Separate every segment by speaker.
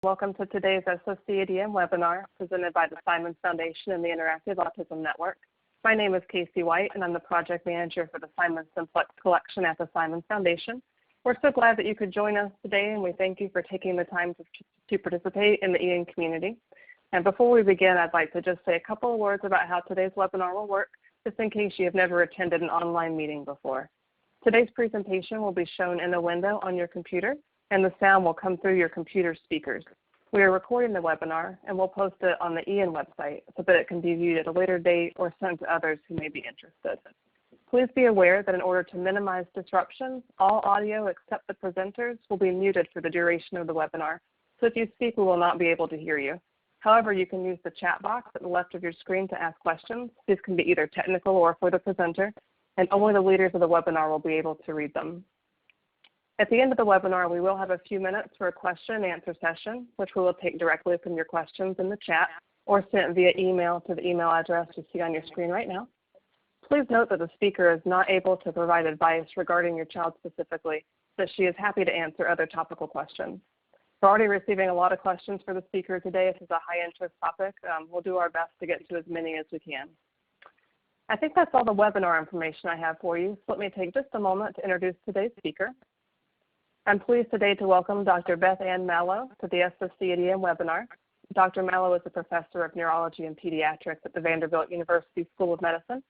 Speaker 1: Welcome to today's SOCADM webinar presented by the Simons Foundation and the Interactive Autism Network. My name is Casey White, and I'm the project manager for the Simons Simplex collection at the Simons Foundation. We're so glad that you could join us today, and we thank you for taking the time to participate in the EN community. And before we begin, I'd like to just say a couple of words about how today's webinar will work, just in case you have never attended an online meeting before. Today's presentation will be shown in a window on your computer, and the sound will come through your computer speakers. We are recording the webinar, and we'll post it on the EN website so that it can be viewed at a later date or sent to others who may be interested. Please be aware that in order to minimize disruptions, all audio except the presenters will be muted for the duration of the webinar. So if you speak, we will not be able to hear you. However, you can use the chat box at the left of your screen to ask questions. These can be either technical or for the presenter, and only the leaders of the webinar will be able to read them. At the end of the webinar, we will have a few minutes for a question and answer session, which we will take directly from your questions in the chat or sent via email to the email address you see on your screen right now. Please note that the speaker is not able to provide advice regarding your child specifically, but she is happy to answer other topical questions. We're already receiving a lot of questions for the speaker today. This is a high interest topic. We'll do our best to get to as many as we can. I think that's all the webinar information I have for you. So let me take just a moment to introduce today's speaker. I'm pleased today to welcome Dr. Beth Ann Malow to the SOCADM webinar. Dr. Malow is a professor of neurology and pediatrics at the Vanderbilt University School of Medicine.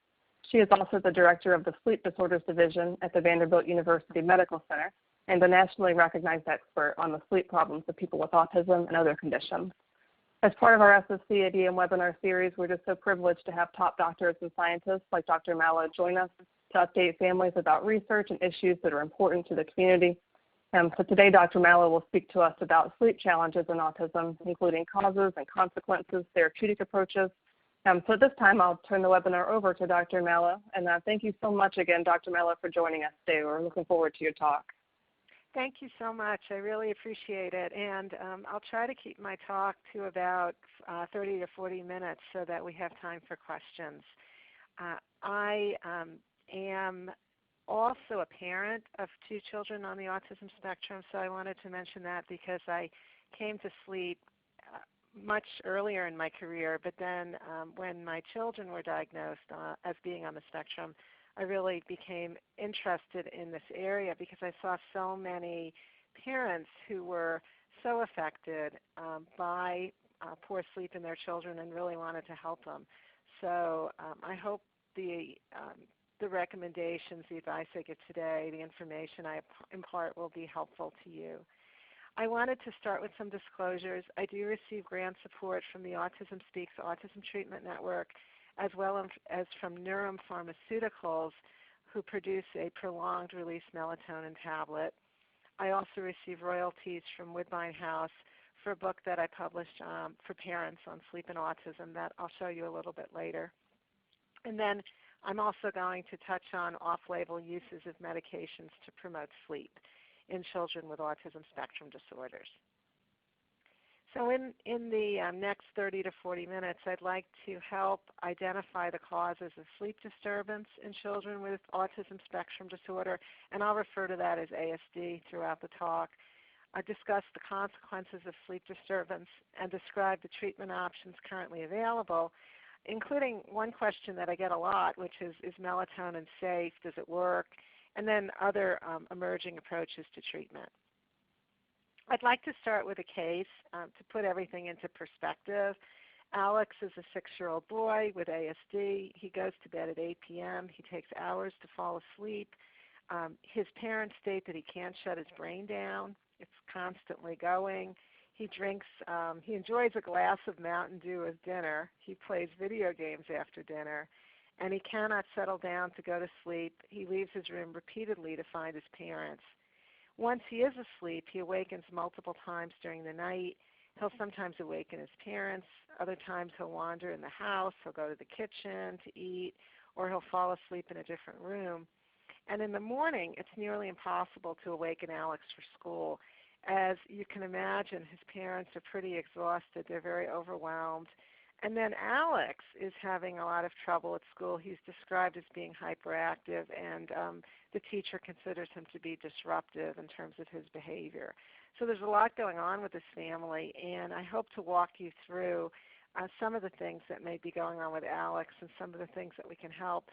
Speaker 1: She is also the director of the Sleep Disorders Division at the Vanderbilt University Medical Center and a nationally recognized expert on the sleep problems of people with autism and other conditions. As part of our SOCADM webinar series, we're just so privileged to have top doctors and scientists like Dr. Malow join us to update families about research and issues that are important to the community. So today, Dr. Malow will speak to us about sleep challenges in autism, including causes and consequences, therapeutic approaches. So at this time, I'll turn the webinar over to Dr. Malow. And thank you so much again, Dr. Malow, for joining us today. We're looking forward to your talk.
Speaker 2: Thank you so much. I really appreciate it. And I'll try to keep my talk to about 30 to 40 minutes so that we have time for questions. I am also a parent of 2 children on the autism spectrum, so I wanted to mention that because I came to sleep much earlier in my career, but then when my children were diagnosed as being on the spectrum, I really became interested in this area because I saw so many parents who were so affected by poor sleep in their children and really wanted to help them. So I hope the recommendations, the advice I give today, the information I impart will be helpful to you. I wanted to start with some disclosures. I do receive grant support from the Autism Speaks Autism Treatment Network, as well as from Neurum Pharmaceuticals, who produce a prolonged release melatonin tablet. I also receive royalties from Woodbine House for a book that I published for parents on sleep and autism that I'll show you a little bit later. And then I'm also going to touch on off-label uses of medications to promote sleep in children with autism spectrum disorders. So in the next 30 to 40 minutes, I'd like to help identify the causes of sleep disturbance in children with autism spectrum disorder, and I'll refer to that as ASD throughout the talk. I discuss the consequences of sleep disturbance and describe the treatment options currently available, including one question that I get a lot, which is melatonin safe? Does it work? And then other emerging approaches to treatment. I'd like to start with a case to put everything into perspective. Alex is a 6-year-old boy with ASD. He goes to bed at 8 p.m. He takes hours to fall asleep. His parents state that he can't shut his brain down. It's constantly going. He drinks, he enjoys a glass of Mountain Dew with dinner. He plays video games after dinner, and he cannot settle down to go to sleep. He leaves his room repeatedly to find his parents. Once he is asleep, he awakens multiple times during the night. He'll sometimes awaken his parents. Other times he'll wander in the house. He'll go to the kitchen to eat, or he'll fall asleep in a different room. And in the morning, it's nearly impossible to awaken Alex for school. As you can imagine, his parents are pretty exhausted. They're very overwhelmed. And then Alex is having a lot of trouble at school. He's described as being hyperactive and the teacher considers him to be disruptive in terms of his behavior. So there's a lot going on with this family, and I hope to walk you through some of the things that may be going on with Alex and some of the things that we can help,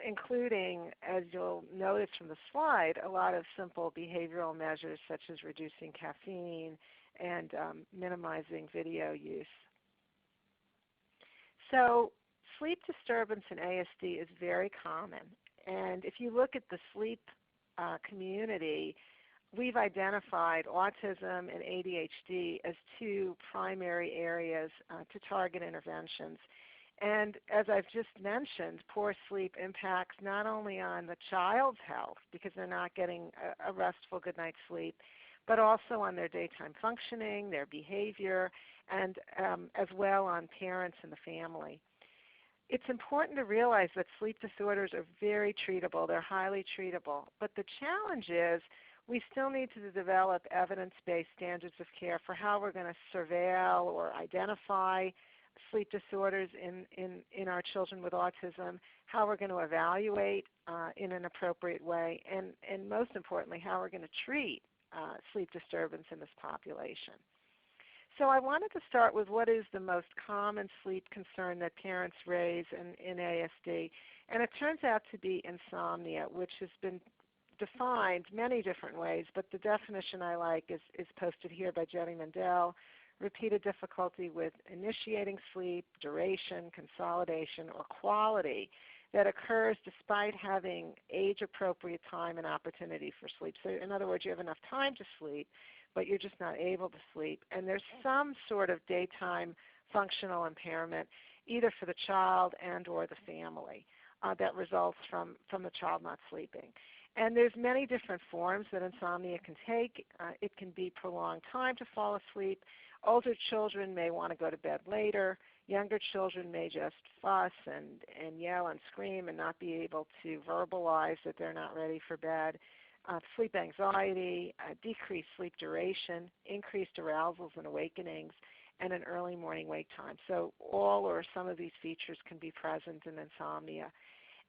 Speaker 2: including, as you'll notice from the slide, a lot of simple behavioral measures such as reducing caffeine and minimizing video use. So sleep disturbance in ASD is very common. And if you look at the sleep community, we've identified autism and ADHD as two primary areas to target interventions. And as I've just mentioned, poor sleep impacts not only on the child's health because they're not getting a restful good night's sleep, but also on their daytime functioning, their behavior, and as well on parents and the family. It's important to realize that sleep disorders are very treatable. They're highly treatable. But the challenge is we still need to develop evidence-based standards of care for how we're going to surveil or identify sleep disorders in our children with autism, how we're going to evaluate in an appropriate way, and most importantly, how we're going to treat sleep disturbance in this population. So I wanted to start with what is the most common sleep concern that parents raise in ASD, and it turns out to be insomnia, which has been defined many different ways, but the definition I like is posted here by Jenny Mendel: repeated difficulty with initiating sleep, duration, consolidation, or quality that occurs despite having age-appropriate time and opportunity for sleep. So in other words, you have enough time to sleep, but you're just not able to sleep. And there's some sort of daytime functional impairment, either for the child and or the family, that results from the child not sleeping. And there's many different forms that insomnia can take. It can be prolonged time to fall asleep. Older children may want to go to bed later. Younger children may just fuss and yell and scream and not be able to verbalize that they're not ready for bed. Sleep anxiety, decreased sleep duration, increased arousals and awakenings, and an early morning wake time. So all or some of these features can be present in insomnia.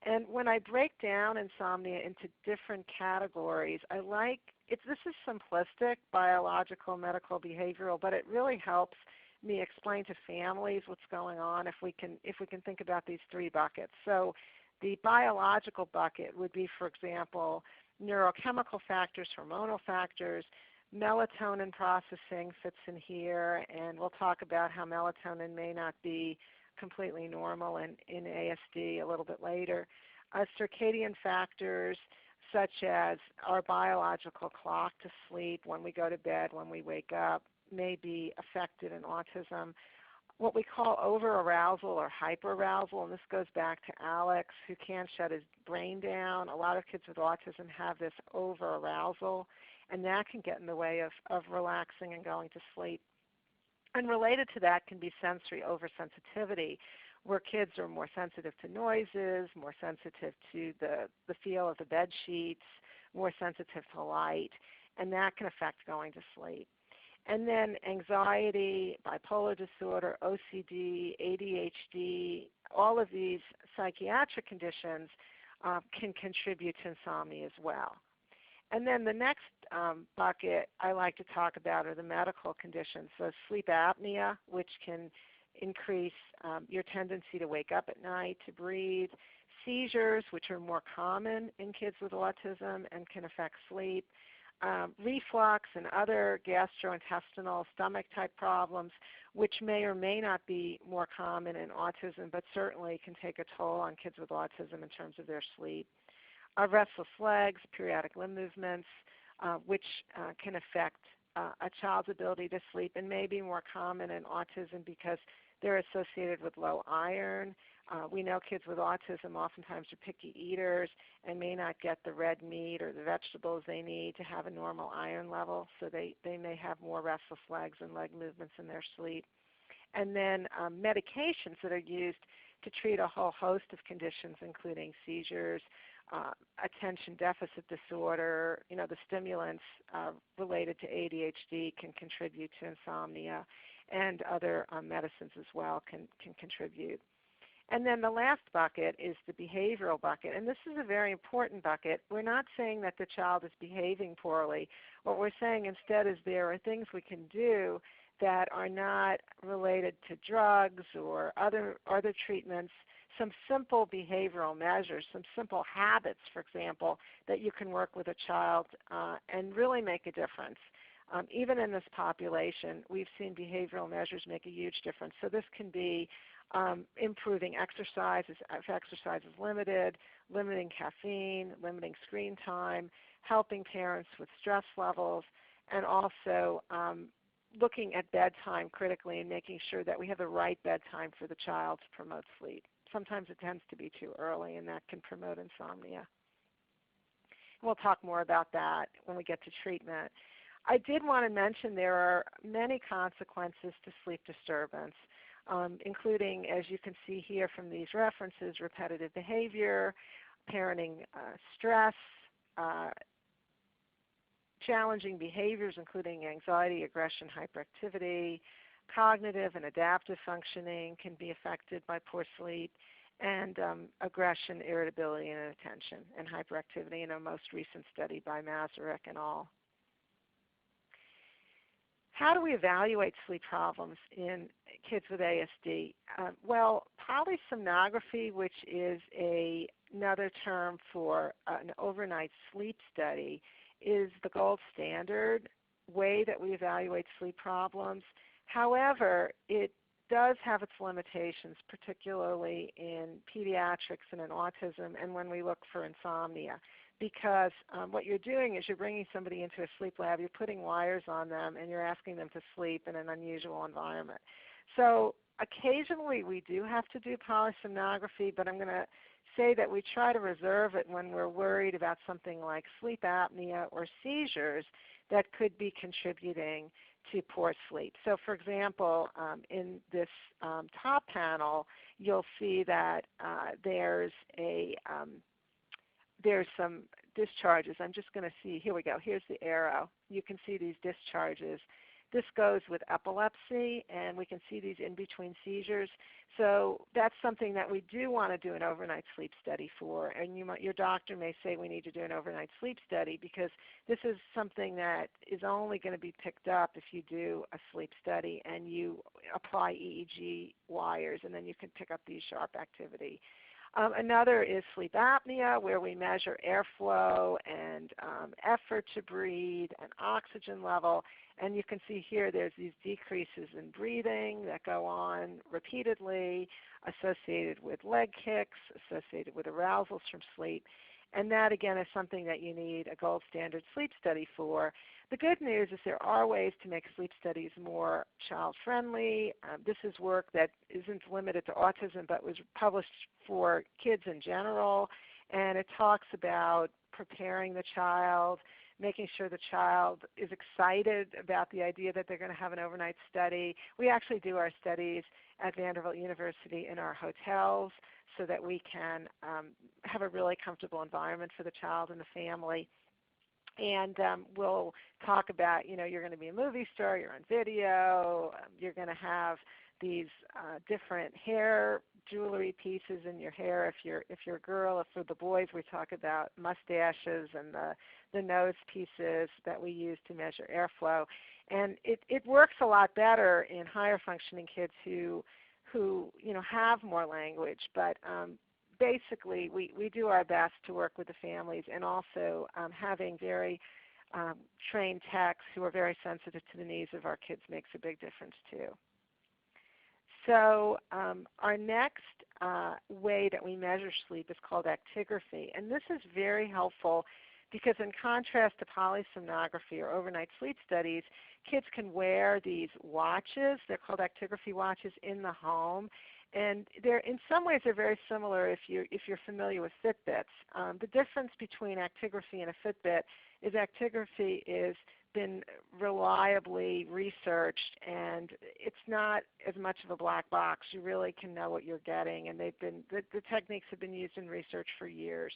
Speaker 2: And when I break down insomnia into different categories, this is simplistic, biological, medical, behavioral, but it really helps me explain to families what's going on if we can think about these three buckets. So the biological bucket would be, for example, neurochemical factors, hormonal factors. Melatonin processing fits in here, and we'll talk about how melatonin may not be completely normal in ASD a little bit later. Circadian factors such as our biological clock to sleep, when we go to bed, when we wake up, may be affected in autism. What we call over-arousal or hyper-arousal, and this goes back to Alex, who can't shut his brain down. A lot of kids with autism have this over-arousal, and that can get in the way of relaxing and going to sleep. And related to that can be sensory oversensitivity, where kids are more sensitive to noises, more sensitive to the feel of the bed sheets, more sensitive to light, and that can affect going to sleep. And then anxiety, bipolar disorder, OCD, ADHD, all of these psychiatric conditions can contribute to insomnia as well. And then the next bucket I like to talk about are the medical conditions. So sleep apnea, which can increase your tendency to wake up at night, to breathe. Seizures, which are more common in kids with autism and can affect sleep. Reflux and other gastrointestinal stomach-type problems, which may or may not be more common in autism, but certainly can take a toll on kids with autism in terms of their sleep. Restless legs, periodic limb movements, which can affect a child's ability to sleep and may be more common in autism because they're associated with low iron. We know kids with autism oftentimes are picky eaters and may not get the red meat or the vegetables they need to have a normal iron level, so they may have more restless legs and leg movements in their sleep. And then medications that are used to treat a whole host of conditions, including seizures, attention deficit disorder. The stimulants related to ADHD can contribute to insomnia, and other medicines as well can contribute. And then the last bucket is the behavioral bucket, and this is a very important bucket. We're not saying that the child is behaving poorly. What we're saying instead is there are things we can do that are not related to drugs or other treatments, some simple behavioral measures, some simple habits, for example, that you can work with a child and really make a difference. Even in this population, we've seen behavioral measures make a huge difference. So this can be improving exercise if exercise is limited, limiting caffeine, limiting screen time, helping parents with stress levels, and also looking at bedtime critically and making sure that we have the right bedtime for the child to promote sleep. Sometimes it tends to be too early, and that can promote insomnia. We'll talk more about that when we get to treatment. I did want to mention there are many consequences to sleep disturbance, including, as you can see here from these references, repetitive behavior, parenting stress, challenging behaviors including anxiety, aggression, hyperactivity, cognitive and adaptive functioning can be affected by poor sleep, and aggression, irritability, and inattention, and hyperactivity in a most recent study by Mazurek et al. How do we evaluate sleep problems in kids with ASD? Well, polysomnography, which is another term for an overnight sleep study, is the gold standard way that we evaluate sleep problems. However, it does have its limitations, particularly in pediatrics and in autism and when we look for insomnia, because what you're doing is you're bringing somebody into a sleep lab, you're putting wires on them, and you're asking them to sleep in an unusual environment. So occasionally we do have to do polysomnography, but I'm going to say that we try to reserve it when we're worried about something like sleep apnea or seizures that could be contributing to poor sleep. So for example, in this top panel, you'll see that there's some discharges. I'm just going to see, here we go, here's the arrow. You can see these discharges. This goes with epilepsy, and we can see these in-between seizures. So that's something that we do want to do an overnight sleep study for, and your doctor may say we need to do an overnight sleep study because this is something that is only going to be picked up if you do a sleep study and you apply EEG wires, and then you can pick up these sharp activity. Another is sleep apnea, where we measure airflow and effort to breathe and oxygen level. And you can see here there's these decreases in breathing that go on repeatedly, associated with leg kicks, associated with arousals from sleep. And that, again, is something that you need a gold standard sleep study for. The good news is there are ways to make sleep studies more child-friendly. This is work that isn't limited to autism but was published for kids in general, and it talks about preparing the child, making sure the child is excited about the idea that they're going to have an overnight study. We actually do our studies at Vanderbilt University in our hotels so that we can have a really comfortable environment for the child and the family. And we'll talk about, you're going to be a movie star, you're on video, you're going to have these different hair jewelry pieces in your hair if you're a girl. If for the boys, we talk about mustaches and the nose pieces that we use to measure airflow. And it works a lot better in higher functioning kids who have more language, but basically we do our best to work with the families, and also having very trained techs who are very sensitive to the needs of our kids makes a big difference too. So our next way that we measure sleep is called actigraphy, and this is very helpful because in contrast to polysomnography or overnight sleep studies, kids can wear these watches. They're called actigraphy watches in the home, and in some ways they're very similar if you're familiar with Fitbits. The difference between actigraphy and a Fitbit is actigraphy is been reliably researched, and it's not as much of a black box. You really can know what you're getting, and the techniques have been used in research for years.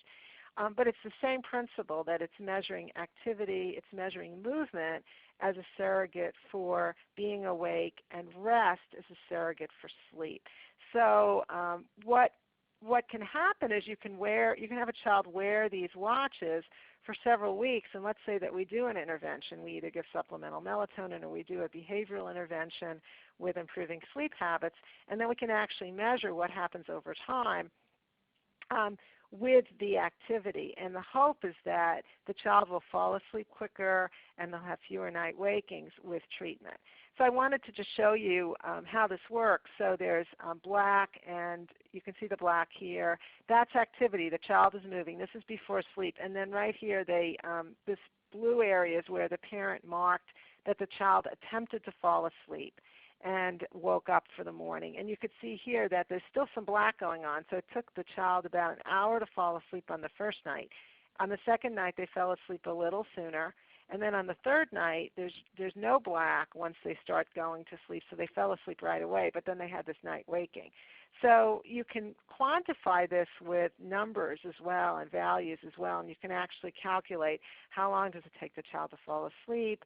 Speaker 2: But it's the same principle that it's measuring activity, it's measuring movement as a surrogate for being awake, and rest as a surrogate for sleep. So what can happen is you can have a child wear these watches for several weeks, and let's say that we do an intervention. We either give supplemental melatonin or we do a behavioral intervention with improving sleep habits, and then we can actually measure what happens over time with the activity. And the hope is that the child will fall asleep quicker and they'll have fewer night wakings with treatment. So I wanted to just show you how this works. So there's black, and you can see the black here. That's activity. The child is moving. This is before sleep. And then right here, this blue area is where the parent marked that the child attempted to fall asleep and woke up for the morning. And you could see here that there's still some black going on. So it took the child about an hour to fall asleep on the first night. On the second night, they fell asleep a little sooner. And then on the third night, there's no black once they start going to sleep, so they fell asleep right away, but then they had this night waking. So you can quantify this with numbers as well and values as well, and you can actually calculate how long does it take the child to fall asleep,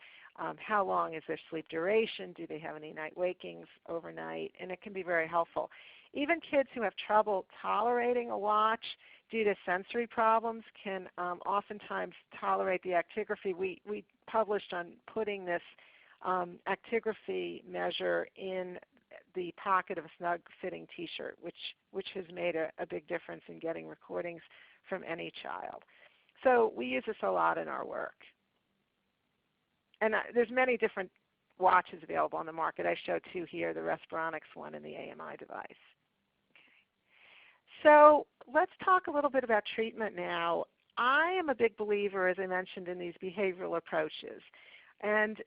Speaker 2: how long is their sleep duration, do they have any night wakings overnight, and it can be very helpful. Even kids who have trouble tolerating a watch due to sensory problems can oftentimes tolerate the actigraphy. We published on putting this actigraphy measure in the pocket of a snug-fitting T-shirt, which has made a big difference in getting recordings from any child. So we use this a lot in our work. And there's many different watches available on the market. I show two here, the Respironics one and the AMI device. So let's talk a little bit about treatment now. I am a big believer, as I mentioned, in these behavioral approaches. And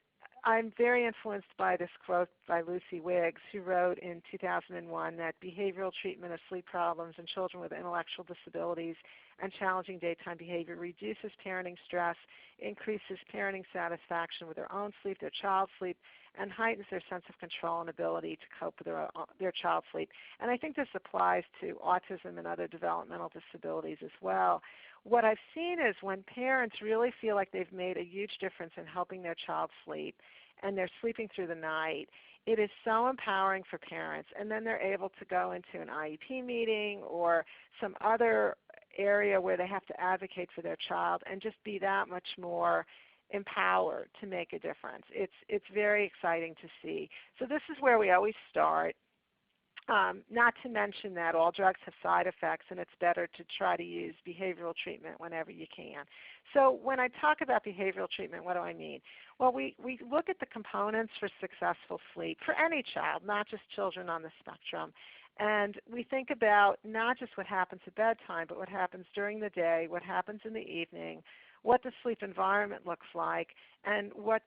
Speaker 2: I'm very influenced by this quote by Lucy Wiggs, who wrote in 2001 that behavioral treatment of sleep problems in children with intellectual disabilities and challenging daytime behavior reduces parenting stress, increases parenting satisfaction with their own sleep, their child's sleep, and heightens their sense of control and ability to cope with their child's sleep. And I think this applies to autism and other developmental disabilities as well. What I've seen is when parents really feel like they've made a huge difference in helping their child sleep and they're sleeping through the night, it is so empowering for parents. And then they're able to go into an IEP meeting or some other area where they have to advocate for their child and just be that much more empowered to make a difference. It's very exciting to see. So this is where we always start. Not to mention that all drugs have side effects, and it's better to try to use behavioral treatment whenever you can. So when I talk about behavioral treatment, what do I mean? Well, we look at the components for successful sleep for any child, not just children on the spectrum. And we think about not just what happens at bedtime, but what happens during the day, what happens in the evening, what the sleep environment looks like, and what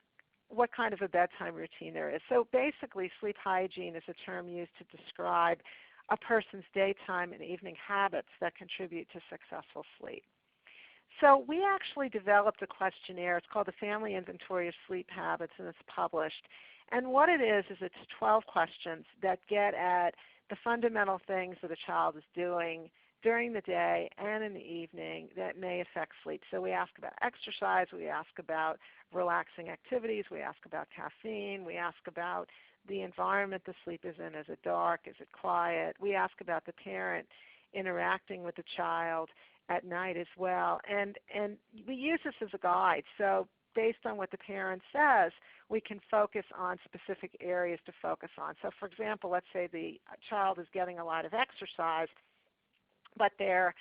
Speaker 2: kind of a bedtime routine there is. So basically, sleep hygiene is a term used to describe a person's daytime and evening habits that contribute to successful sleep. So we actually developed a questionnaire. It's called the Family Inventory of Sleep Habits, and it's published. And what it is it's 12 questions that get at the fundamental things that a child is doing during the day and in the evening that may affect sleep. So we ask about exercise, we ask about relaxing activities, we ask about caffeine, we ask about the environment the sleep is in. Is it dark? Is it quiet? We ask about the parent interacting with the child at night as well. And we use this as a guide. So based on what the parent says, we can focus on specific areas to focus on. So for example, let's say the child is getting a lot of exercise, but they're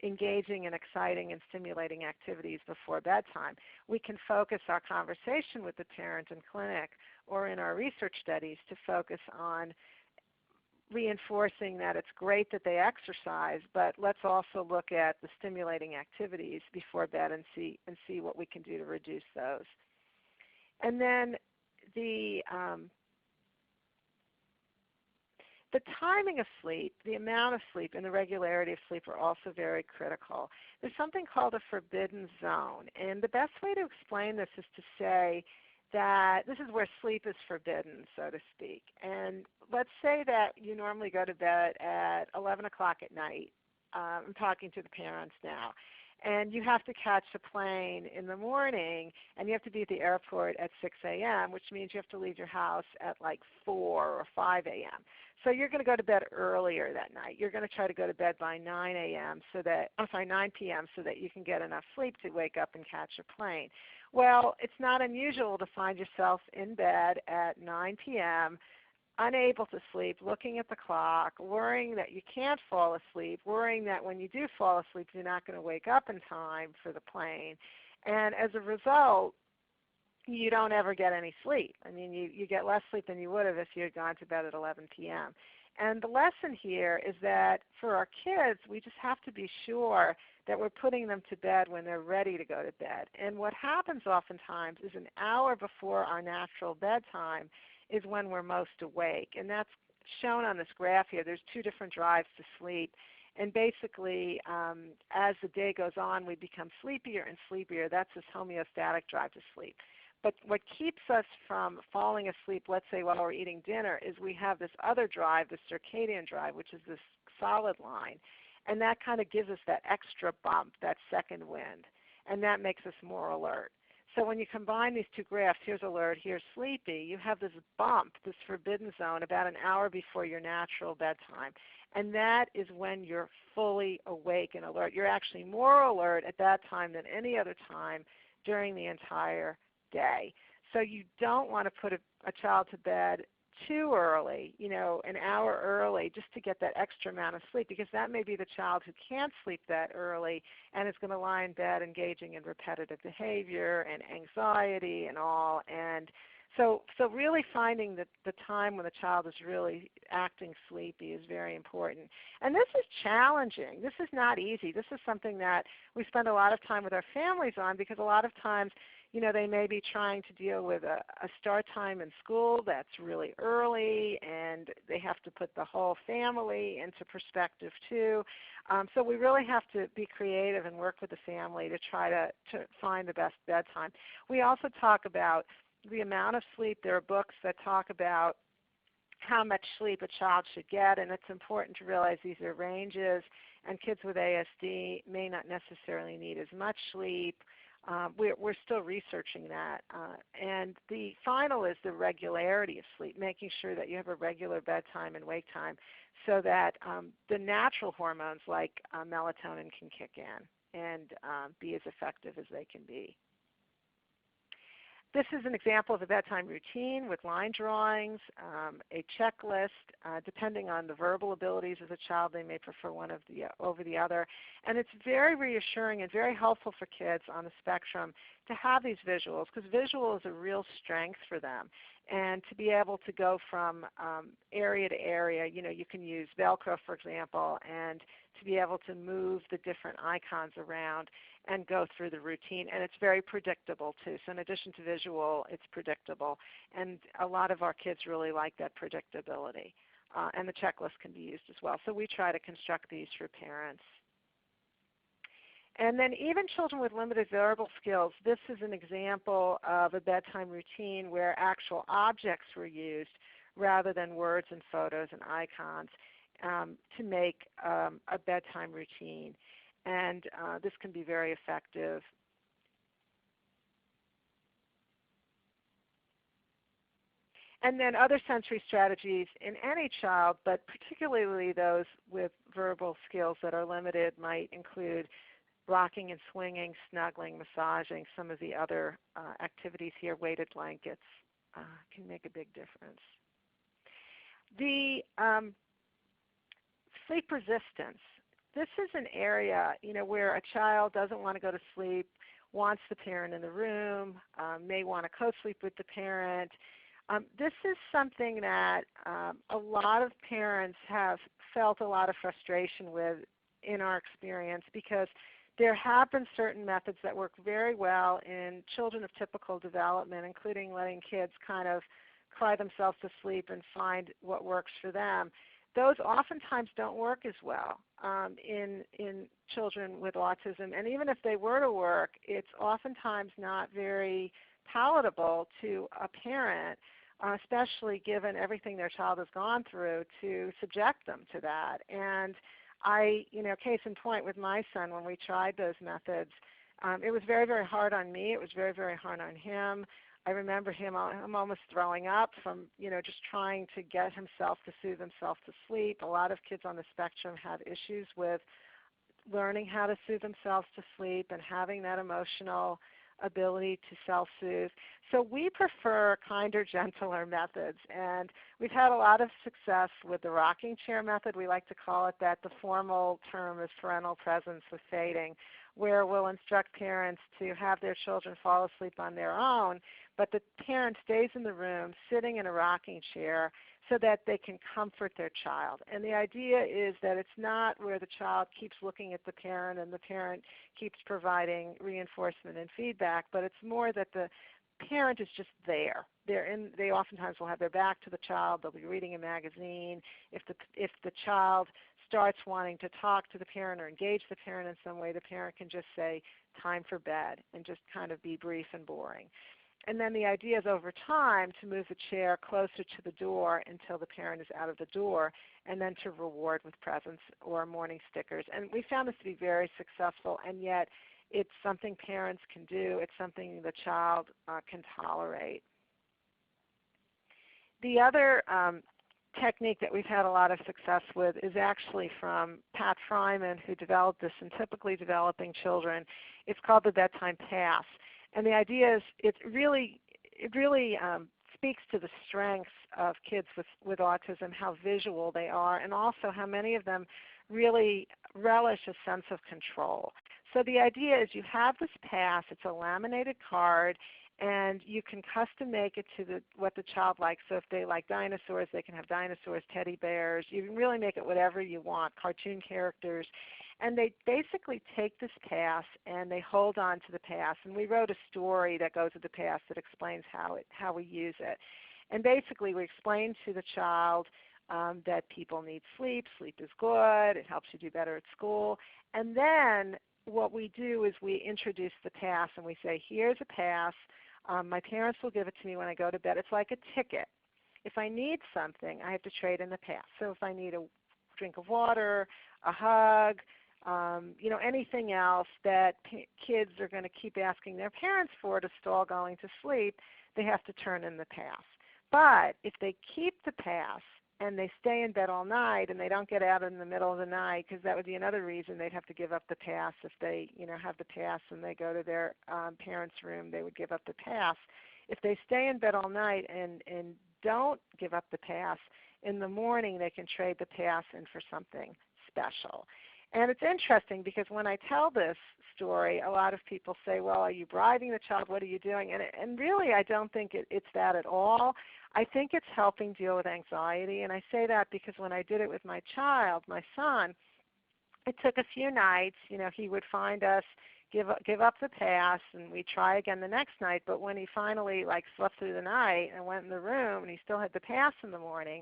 Speaker 2: engaging in exciting and stimulating activities before bedtime. We can focus our conversation with the parent in clinic or in our research studies to focus on reinforcing that it's great that they exercise, but let's also look at the stimulating activities before bed and see what we can do to reduce those. And then the timing of sleep, the amount of sleep, and the regularity of sleep are also very critical. There's something called a forbidden zone, and the best way to explain this is to say that this is where sleep is forbidden, so to speak. And let's say that you normally go to bed at 11 o'clock at night. I'm talking to the parents now. and you have to catch a plane in the morning, and you have to be at the airport at 6 a.m., which means you have to leave your house at like 4 or 5 a.m. So you're going to go to bed earlier that night. You're going to try to go to bed by 9 a.m. 9 p.m. so that you can get enough sleep to wake up and catch a plane. Well, it's not unusual to find yourself in bed at 9 p.m., unable to sleep, looking at the clock, worrying that you can't fall asleep, worrying that when you do fall asleep you're not going to wake up in time for the plane. And as a result, you don't ever get any sleep. I mean, you get less sleep than you would have if you had gone to bed at 11 p.m. And the lesson here is that for our kids, we just have to be sure that we're putting them to bed when they're ready to go to bed. And what happens oftentimes is an hour before our natural bedtime is when we're most awake. And that's shown on this graph here. There's two different drives to sleep. And basically, as the day goes on, we become sleepier and sleepier. That's this homeostatic drive to sleep. But what keeps us from falling asleep, let's say while we're eating dinner, is we have this other drive, the circadian drive, which is this solid line. And that kind of gives us that extra bump, that second wind. And that makes us more alert. So when you combine these two graphs, here's alert, here's sleepy, you have this bump, this forbidden zone, about an hour before your natural bedtime. And that is when you're fully awake and alert. You're actually more alert at that time than any other time during the entire day. So you don't want to put a child to bed too early, an hour early, just to get that extra amount of sleep, because that may be the child who can't sleep that early and is going to lie in bed engaging in repetitive behavior and anxiety and all. And so really finding the time when the child is really acting sleepy is very important. And this is challenging. This is not easy. This is something that we spend a lot of time with our families on, because a lot of times they may be trying to deal with a start time in school that's really early, and they have to put the whole family into perspective too. So we really have to be creative and work with the family to try to find the best bedtime. We also talk about the amount of sleep. There are books that talk about how much sleep a child should get, and it's important to realize these are ranges, and kids with ASD may not necessarily need as much sleep. We're still researching that. And the final is the regularity of sleep, making sure that you have a regular bedtime and wake time so that the natural hormones like melatonin can kick in and be as effective as they can be. This is an example of a bedtime routine with line drawings, a checklist. Depending on the verbal abilities of the child, they may prefer one over the other. And it's very reassuring and very helpful for kids on the spectrum to have these visuals, because visual is a real strength for them. And to be able to go from area to area, you can use Velcro, for example, and to be able to move the different icons around and go through the routine. And it's very predictable too. So in addition to visual, it's predictable. And a lot of our kids really like that predictability. And the checklist can be used as well. So we try to construct these for parents. And then even children with limited verbal skills, this is an example of a bedtime routine where actual objects were used rather than words and photos and icons to make a bedtime routine. And this can be very effective. And then other sensory strategies in any child, but particularly those with verbal skills that are limited, might include rocking and swinging, snuggling, massaging. Some of the other activities here, weighted blankets, can make a big difference. The sleep resistance. This is an area, where a child doesn't want to go to sleep, wants the parent in the room, may want to co-sleep with the parent. This is something that a lot of parents have felt a lot of frustration with in our experience, because there have been certain methods that work very well in children of typical development, including letting kids kind of cry themselves to sleep and find what works for them. Those oftentimes don't work as well in children with autism. And even if they were to work, it's oftentimes not very palatable to a parent, especially given everything their child has gone through, to subject them to that. And Case in point with my son, when we tried those methods, it was very, very hard on me. It was very, very hard on him. I remember him almost throwing up from, just trying to get himself to soothe himself to sleep. A lot of kids on the spectrum have issues with learning how to soothe themselves to sleep and having that emotional ability to self-soothe. So we prefer kinder, gentler methods, and we've had a lot of success with the rocking chair method. We like to call it that. The formal term is parental presence with fading, where we'll instruct parents to have their children fall asleep on their own, but the parent stays in the room sitting in a rocking chair so that they can comfort their child. And the idea is that it's not where the child keeps looking at the parent and the parent keeps providing reinforcement and feedback, but it's more that the parent is just there. They oftentimes will have their back to the child. They'll be reading a magazine. If the child starts wanting to talk to the parent or engage the parent in some way, the parent can just say, time for bed, and just kind of be brief and boring. And then the idea is over time to move the chair closer to the door until the parent is out of the door, and then to reward with presents or morning stickers. And we found this to be very successful, and yet it's something parents can do. It's something the child can tolerate. The other technique that we've had a lot of success with is actually from Pat Fryman, who developed this in typically developing children. It's called the bedtime pass. And the idea is it really speaks to the strengths of kids with autism, how visual they are, and also how many of them really relish a sense of control. So the idea is you have this pass. It's a laminated card, and you can custom make it to what the child likes. So if they like dinosaurs, they can have dinosaurs, teddy bears. You can really make it whatever you want, cartoon characters. And they basically take this pass and they hold on to the pass. And we wrote a story that goes with the pass that explains how we use it. And basically we explain to the child that people need sleep. Sleep is good. It helps you do better at school. And then what we do is we introduce the pass and we say, here's a pass. My parents will give it to me when I go to bed. It's like a ticket. If I need something, I have to trade in the pass. So if I need a drink of water, a hug, anything else that kids are going to keep asking their parents for to stall going to sleep, they have to turn in the pass. But if they keep the pass and they stay in bed all night and they don't get out in the middle of the night, because that would be another reason they'd have to give up the pass. If they have the pass and they go to their parents' room, they would give up the pass. If they stay in bed all night and don't give up the pass, in the morning they can trade the pass in for something special. And it's interesting because when I tell this story, a lot of people say, well, are you bribing the child? What are you doing? And really I don't think it's that at all. I think it's helping deal with anxiety. And I say that because when I did it with my child, my son, it took a few nights. He would find us, give up the pass, and we'd try again the next night. But when he finally slept through the night and went in the room and he still had the pass in the morning,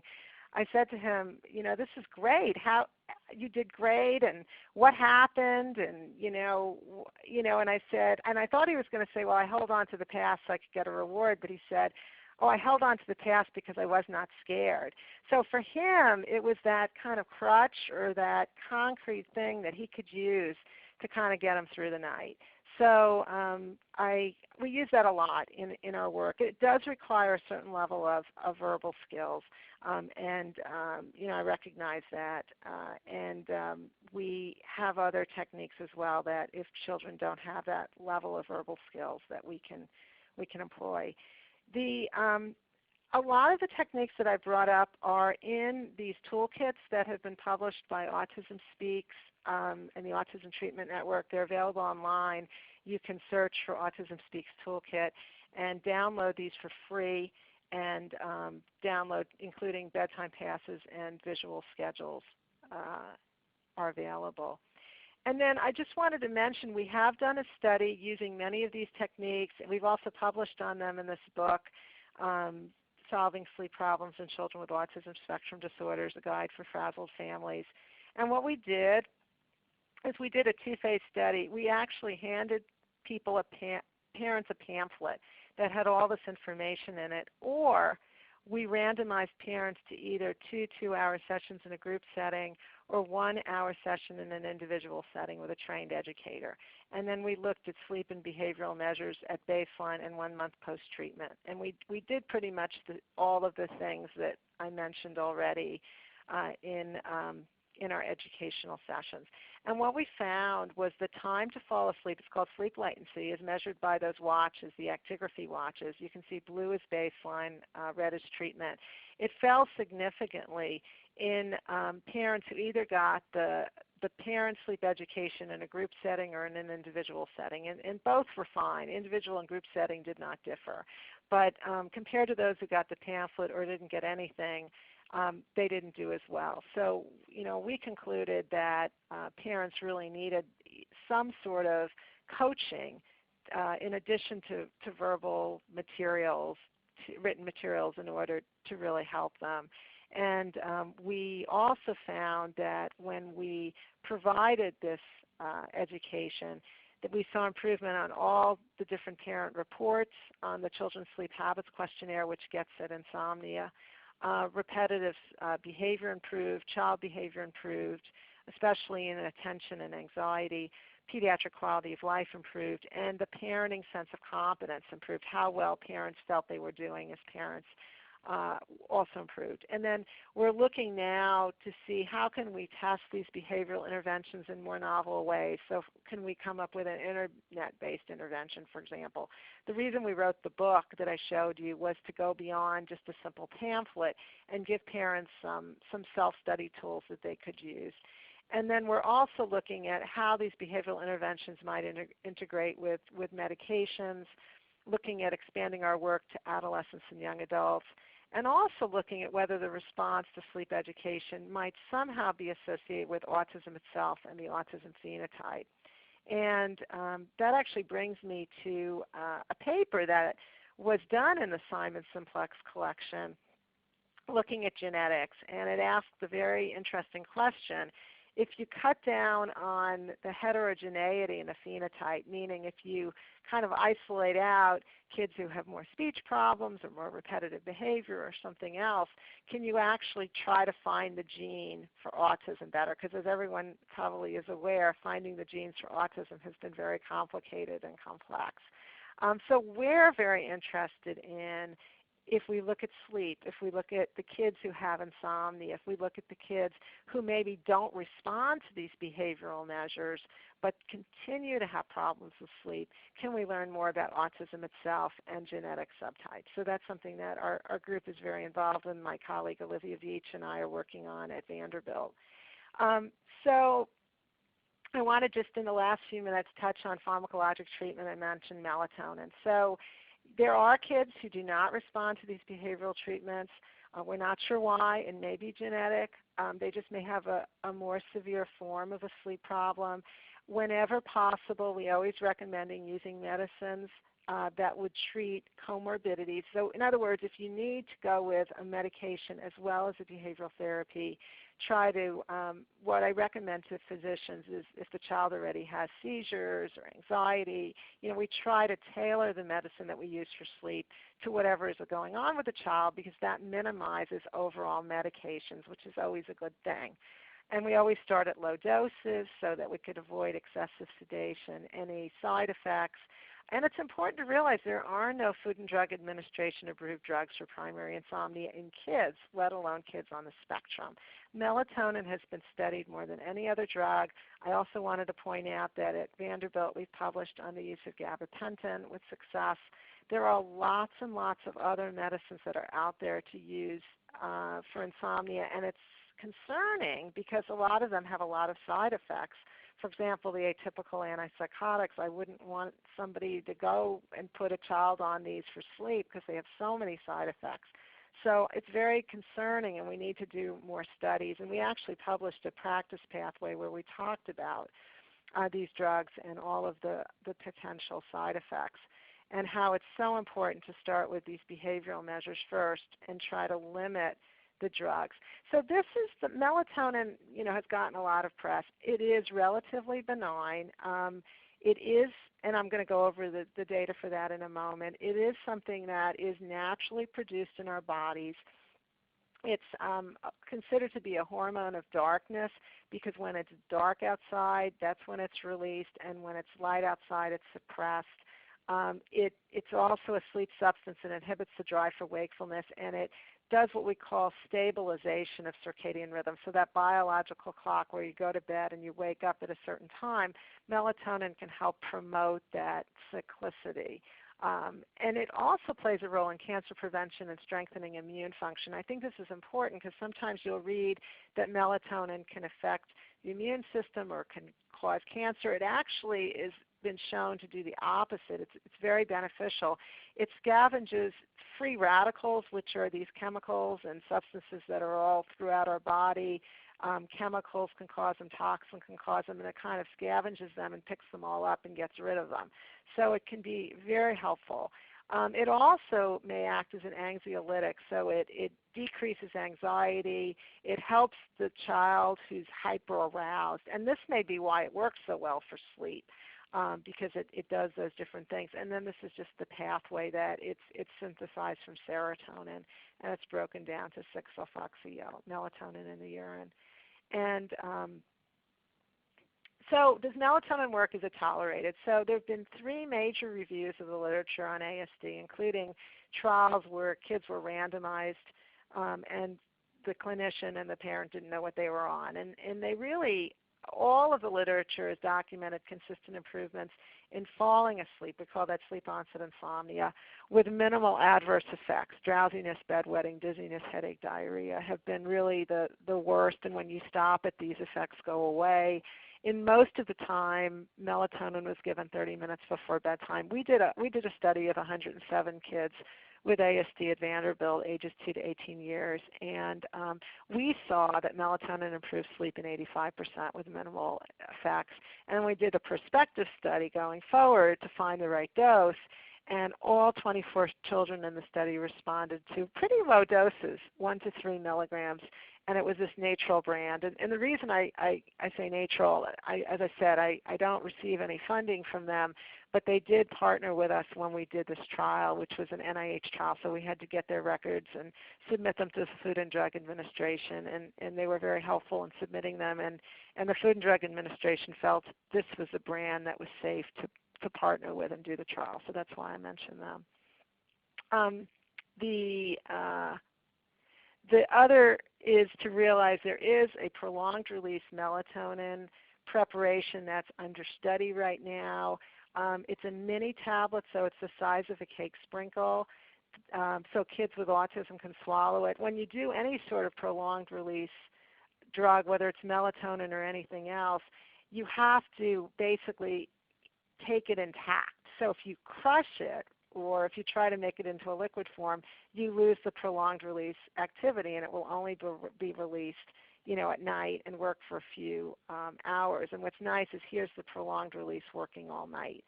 Speaker 2: I said to him, this is great. How you did great, and what happened, and and I said, and I thought he was going to say, well, I held on to the pass so I could get a reward, but he said, oh, I held on to the pass because I was not scared. So for him, it was that kind of crutch or that concrete thing that he could use to kind of get him through the night. So we use that a lot in our work. It does require a certain level of verbal skills, and I recognize that. We have other techniques as well that if children don't have that level of verbal skills that we can employ. A lot of the techniques that I brought up are in these toolkits that have been published by Autism Speaks and the Autism Treatment Network. They're available online. You can search for Autism Speaks Toolkit and download these for free, and download including bedtime passes and visual schedules are available. And then I just wanted to mention we have done a study using many of these techniques. We've also published on them in this book, Solving Sleep Problems in Children with Autism Spectrum Disorders, a guide for frazzled families. And what we did is we did a two-phase study. We actually handed parents a pamphlet that had all this information in it, or we randomized parents to either two 2-hour sessions in a group setting or 1-hour session in an individual setting with a trained educator. And then we looked at sleep and behavioral measures at baseline and 1 month post-treatment. And we did pretty much all of the things that I mentioned already in our educational sessions. And what we found was the time to fall asleep, it's called sleep latency, is measured by those watches, the actigraphy watches. You can see blue is baseline, red is treatment. It fell significantly in parents who either got the parent sleep education in a group setting or in an individual setting, and both were fine. Individual and group setting did not differ. But compared to those who got the pamphlet or didn't get anything, they didn't do as well. So, we concluded that parents really needed some sort of coaching in addition to verbal materials, written materials, in order to really help them. And we also found that when we provided this education, that we saw improvement on all the different parent reports, on the Children's Sleep Habits Questionnaire, which gets at insomnia. Repetitive behavior improved, child behavior improved, especially in attention and anxiety. Pediatric quality of life improved, and the parenting sense of competence improved. How well parents felt they were doing as parents also improved. And then we're looking now to see how can we test these behavioral interventions in more novel ways. So can we come up with an internet-based intervention, for example? The reason we wrote the book that I showed you was to go beyond just a simple pamphlet and give parents some self-study tools that they could use. And then we're also looking at how these behavioral interventions might integrate with medications, looking at expanding our work to adolescents and young adults, and also looking at whether the response to sleep education might somehow be associated with autism itself and the autism phenotype. And that actually brings me to a paper that was done in the Simon Simplex collection looking at genetics, and it asked the very interesting question: if you cut down on the heterogeneity in a phenotype, meaning if you kind of isolate out kids who have more speech problems or more repetitive behavior or something else, can you actually try to find the gene for autism better? Because as everyone probably is aware, finding the genes for autism has been very complicated and complex. So we're very interested in, if we look at sleep, if we look at the kids who have insomnia, if we look at the kids who maybe don't respond to these behavioral measures but continue to have problems with sleep, can we learn more about autism itself and genetic subtypes? So that's something that our group is very involved in. My colleague Olivia Veach and I are working on at Vanderbilt. So I want to just in the last few minutes touch on pharmacologic treatment. I mentioned melatonin. So there are kids who do not respond to these behavioral treatments. We're not sure why. It may be genetic. They just may have a more severe form of a sleep problem. Whenever possible, we always recommending using medicines that would treat comorbidities. So in other words, if you need to go with a medication as well as a behavioral therapy, try to, what I recommend to physicians is if the child already has seizures or anxiety, we try to tailor the medicine that we use for sleep to whatever is going on with the child, because that minimizes overall medications, which is always a good thing. And we always start at low doses so that we could avoid excessive sedation, any side effects. And it's important to realize there are no Food and Drug Administration approved drugs for primary insomnia in kids, let alone kids on the spectrum. Melatonin has been studied more than any other drug. I also wanted to point out that at Vanderbilt we've published on the use of gabapentin with success. There are lots and lots of other medicines that are out there to use for insomnia, and it's concerning because a lot of them have a lot of side effects. For example, the atypical antipsychotics, I wouldn't want somebody to go and put a child on these for sleep because they have so many side effects. So it's very concerning, and we need to do more studies. And we actually published a practice pathway where we talked about these drugs and all of the potential side effects, and how it's so important to start with these behavioral measures first and try to limit the drugs. So this is the melatonin, has gotten a lot of press. It is relatively benign. it is, and I'm going to go over the data for that in a moment, it is something that is naturally produced in our bodies. It's considered to be a hormone of darkness because when it's dark outside, that's when it's released, and when it's light outside, it's suppressed. It's also a sleep substance and inhibits the drive for wakefulness, and it does what we call stabilization of circadian rhythm. So that biological clock where you go to bed and you wake up at a certain time, melatonin can help promote that cyclicity. And it also plays a role in cancer prevention and strengthening immune function. I think this is important because sometimes you'll read that melatonin can affect the immune system or can cause cancer. It actually has been shown to do the opposite. It's very beneficial. It scavenges free radicals, which are these chemicals and substances that are all throughout our body. Chemicals can cause them, toxins can cause them, and it kind of scavenges them and picks them all up and gets rid of them. So it can be very helpful. It also may act as an anxiolytic, so it decreases anxiety. It helps the child who's hyper-aroused, and this may be why it works so well for sleep. Because it does those different things. And then this is just the pathway that it's synthesized from serotonin, and it's broken down to 6-sulfoxy-melatonin in the urine. And so does melatonin work? Is it tolerated? So there have been 3 major reviews of the literature on ASD, including trials where kids were randomized and the clinician and the parent didn't know what they were on. And they really, all of the literature has documented consistent improvements in falling asleep. We call that sleep onset insomnia, with minimal adverse effects. Drowsiness, bedwetting, dizziness, headache, diarrhea have been really the worst, and when you stop it, these effects go away. In most of the time, melatonin was given 30 minutes before bedtime. We did a study of 107 kids with ASD at Vanderbilt, ages 2 to 18 years, and we saw that melatonin improved sleep in 85% with minimal effects. And we did a prospective study going forward to find the right dose, and all 24 children in the study responded to pretty low doses, 1 to 3 milligrams, and it was this Natral brand. And the reason I say Natral, as I said, I don't receive any funding from them, but they did partner with us when we did this trial, which was an NIH trial, so we had to get their records and submit them to the Food and Drug Administration, and they were very helpful in submitting them, and the Food and Drug Administration felt this was a brand that was safe to partner with and do the trial, so that's why I mentioned them. The other is to realize there is a prolonged release melatonin preparation that's under study right now. It's a mini tablet, so it's the size of a cake sprinkle, so kids with autism can swallow it. When you do any sort of prolonged release drug, whether it's melatonin or anything else, you have to basically take it intact. So if you crush it, or if you try to make it into a liquid form, you lose the prolonged release activity, and it will only be released, at night and work for a few hours. And what's nice is here's the prolonged release working all night.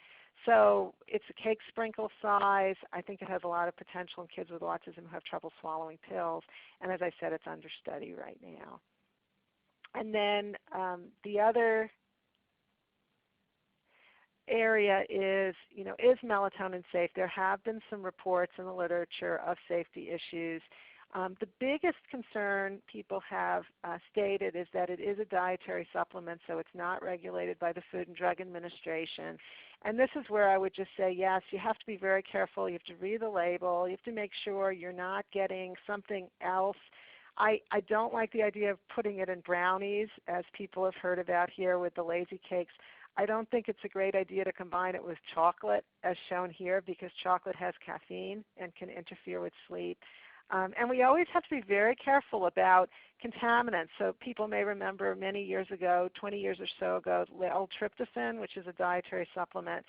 Speaker 2: So it's a cake sprinkle size. I think it has a lot of potential in kids with autism who have trouble swallowing pills. And as I said, it's under study right now. And then the other area is, is melatonin safe? There have been some reports in the literature of safety issues. The biggest concern people have stated is that it is a dietary supplement, so it's not regulated by the Food and Drug Administration. And this is where I would just say, yes, you have to be very careful. You have to read the label. You have to make sure you're not getting something else. I don't like the idea of putting it in brownies, as people have heard about here with the lazy cakes. I don't think it's a great idea to combine it with chocolate, as shown here, because chocolate has caffeine and can interfere with sleep. And we always have to be very careful about contaminants. So people may remember many years ago, 20 years or so ago, L-tryptophan, which is a dietary supplement.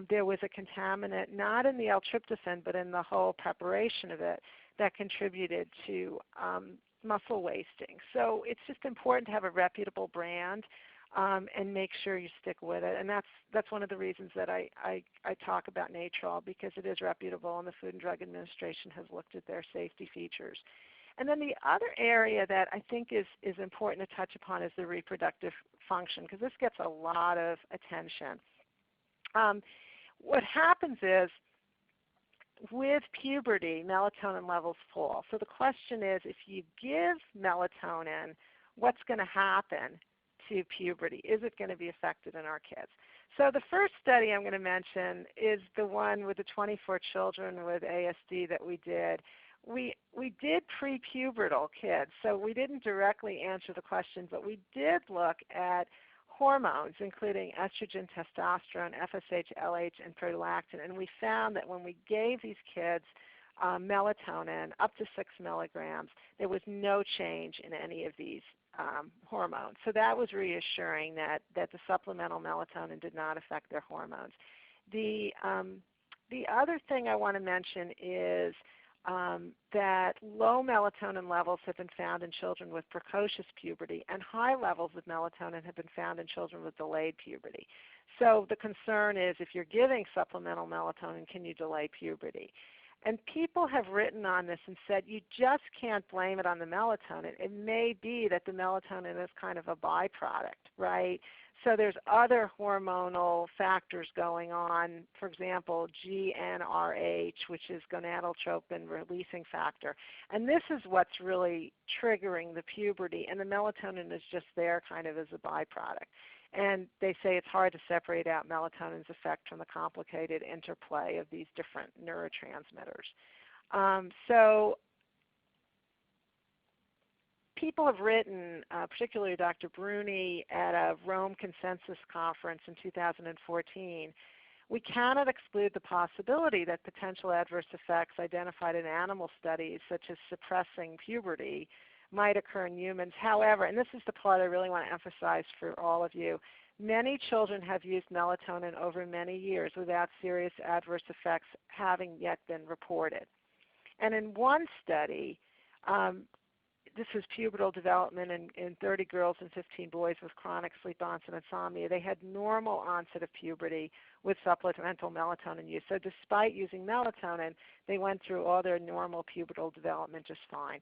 Speaker 2: There was a contaminant, not in the L-tryptophan, but in the whole preparation of it, that contributed to muscle wasting. So it's just important to have a reputable brand and make sure you stick with it. And that's one of the reasons that I talk about Natral, because it is reputable and the Food and Drug Administration has looked at their safety features. And then the other area that I think is important to touch upon is the reproductive function, because this gets a lot of attention. What happens is, with puberty, melatonin levels fall. So the question is, if you give melatonin, what's going to happen to puberty? Is it going to be affected in our kids? So the first study I'm going to mention is the one with the 24 children with ASD that we did. We did prepubertal kids, so we didn't directly answer the question, but we did look at hormones, including estrogen, testosterone, FSH, LH, and prolactin, and we found that when we gave these kids melatonin up to 6 milligrams, there was no change in any of these hormones. So that was reassuring that the supplemental melatonin did not affect their hormones. The other thing I want to mention is that low melatonin levels have been found in children with precocious puberty, and high levels of melatonin have been found in children with delayed puberty. So the concern is, if you're giving supplemental melatonin, can you delay puberty? And people have written on this and said you just can't blame it on the melatonin. It may be that the melatonin is kind of a byproduct, right? So there's other hormonal factors going on, for example, GnRH, which is gonadotropin releasing factor. And this is what's really triggering the puberty, and the melatonin is just there kind of as a byproduct. And they say it's hard to separate out melatonin's effect from the complicated interplay of these different neurotransmitters. So people have written, particularly Dr. Bruni at a Rome Consensus Conference in 2014, we cannot exclude the possibility that potential adverse effects identified in animal studies, such as suppressing puberty, might occur in humans. However, and this is the part I really want to emphasize for all of you, many children have used melatonin over many years without serious adverse effects having yet been reported. And in one study, this was pubertal development in 30 girls and 15 boys with chronic sleep onset insomnia. They had normal onset of puberty with supplemental melatonin use. So despite using melatonin, they went through all their normal pubertal development just fine.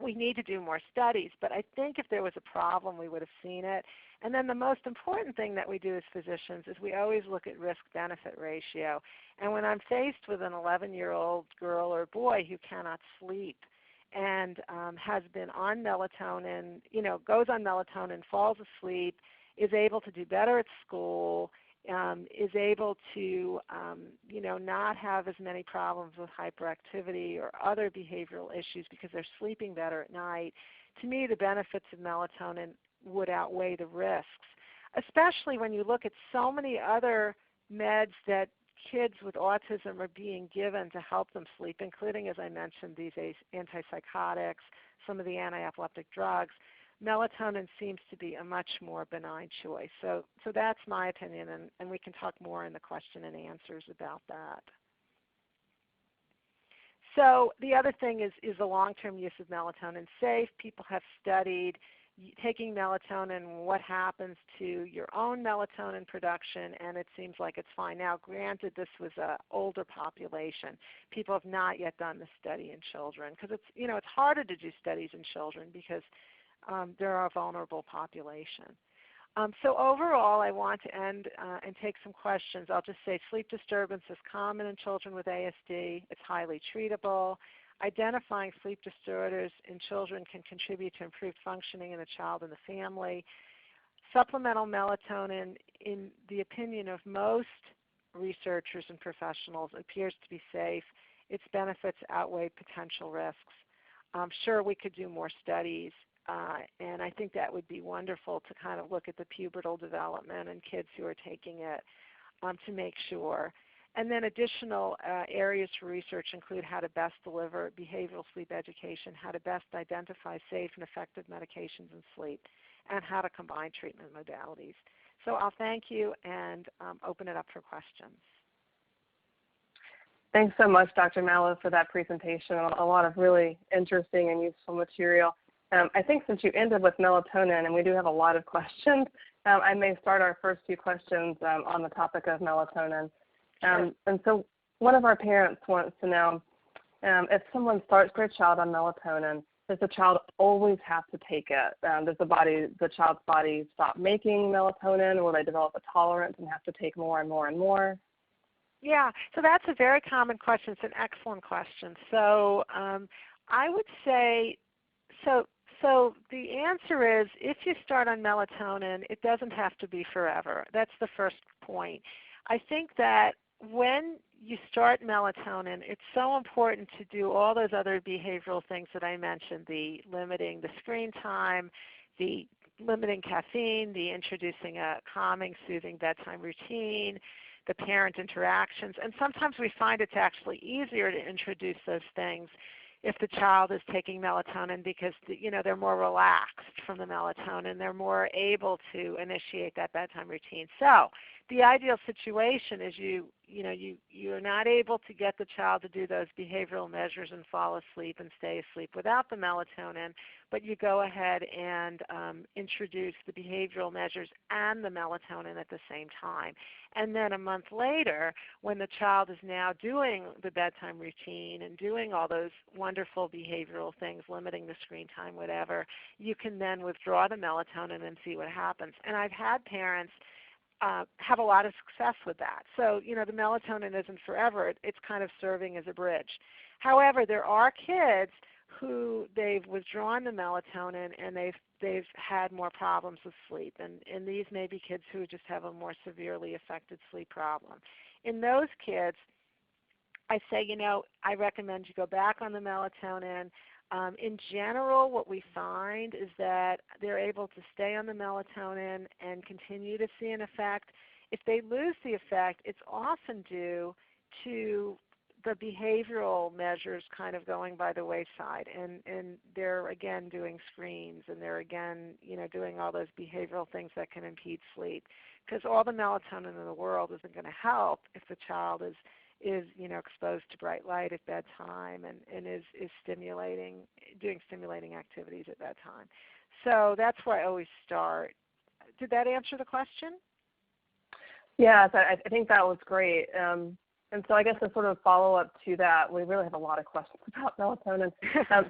Speaker 2: We need to do more studies, but I think if there was a problem, we would have seen it. And then the most important thing that we do as physicians is we always look at risk-benefit ratio. And when I'm faced with an 11-year-old girl or boy who cannot sleep and has been on melatonin, goes on melatonin, falls asleep, is able to do better at school, is able to, not have as many problems with hyperactivity or other behavioral issues because they're sleeping better at night, to me the benefits of melatonin would outweigh the risks, especially when you look at so many other meds that kids with autism are being given to help them sleep, including, as I mentioned, these antipsychotics, some of the anti-epileptic drugs. Melatonin seems to be a much more benign choice. So that's my opinion, and we can talk more in the question and answers about that. So the other thing is the long-term use of melatonin safe? People have studied taking melatonin, what happens to your own melatonin production, and it seems like it's fine. Now, granted, this was an older population. People have not yet done the study in children because it's harder to do studies in children because they're a vulnerable population. So overall, I want to end and take some questions. I'll just say sleep disturbance is common in children with ASD. It's highly treatable. Identifying sleep disorders in children can contribute to improved functioning in the child and the family. Supplemental melatonin, in the opinion of most researchers and professionals, appears to be safe. Its benefits outweigh potential risks. Sure, we could do more studies. And I think that would be wonderful to kind of look at the pubertal development and kids who are taking it to make sure. And then additional areas for research include how to best deliver behavioral sleep education, how to best identify safe and effective medications in sleep, and how to combine treatment modalities. So I'll thank you and open it up for questions.
Speaker 1: Thanks so much, Dr. Malow, for that presentation. A lot of really interesting and useful material. I think since you ended with melatonin, and we do have a lot of questions, I may start our first few questions on the topic of melatonin.
Speaker 2: Sure.
Speaker 1: And so one of our parents wants to know if someone starts their child on melatonin does the child always have to take it? Does the child's body stop making melatonin? Will they develop a tolerance and have to take more and more and more?
Speaker 2: Yeah, so that's a very common question. It's an excellent question. So I would say, so the answer is, if you start on melatonin, it doesn't have to be forever. That's the first point. I think that when you start melatonin, it's so important to do all those other behavioral things that I mentioned, the limiting the screen time, the limiting caffeine, the introducing a calming, soothing bedtime routine, the parent interactions. And sometimes we find it's actually easier to introduce those things if the child is taking melatonin because they're more relaxed from the melatonin. They're more able to initiate that bedtime routine. So the ideal situation is you're not able to get the child to do those behavioral measures and fall asleep and stay asleep without the melatonin, but you go ahead and introduce the behavioral measures and the melatonin at the same time. And then a month later, when the child is now doing the bedtime routine and doing all those wonderful behavioral things, limiting the screen time, whatever, you can then withdraw the melatonin and see what happens. And I've had parents have a lot of success with that. So, the melatonin isn't forever. It's kind of serving as a bridge. However, there are kids who they've withdrawn the melatonin and they've had more problems with sleep. And these may be kids who just have a more severely affected sleep problem. In those kids, I say, I recommend you go back on the melatonin. In general, what we find is that they're able to stay on the melatonin and continue to see an effect. If they lose the effect, it's often due to the behavioral measures kind of going by the wayside, and they're again doing screens, and they're again doing all those behavioral things that can impede sleep, because all the melatonin in the world isn't going to help if the child is exposed to bright light at bedtime and is doing stimulating activities at bedtime. So that's where I always start. Did that answer the question?
Speaker 1: Yes, I think that was great. And so I guess a sort of follow-up to that, we really have a lot of questions about melatonin.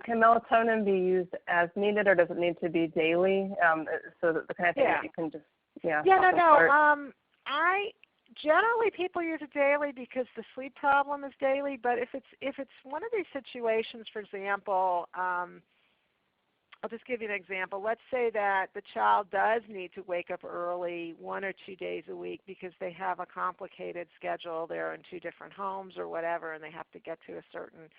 Speaker 1: Can melatonin be used as needed, or does it need to be daily? So that the kind of thing that you can just,
Speaker 2: Generally, people use it daily because the sleep problem is daily. But if it's one of these situations, for example, I'll just give you an example. Let's say that the child does need to wake up early 1 or 2 days a week because they have a complicated schedule. They're in 2 different homes or whatever, and they have to get to a certain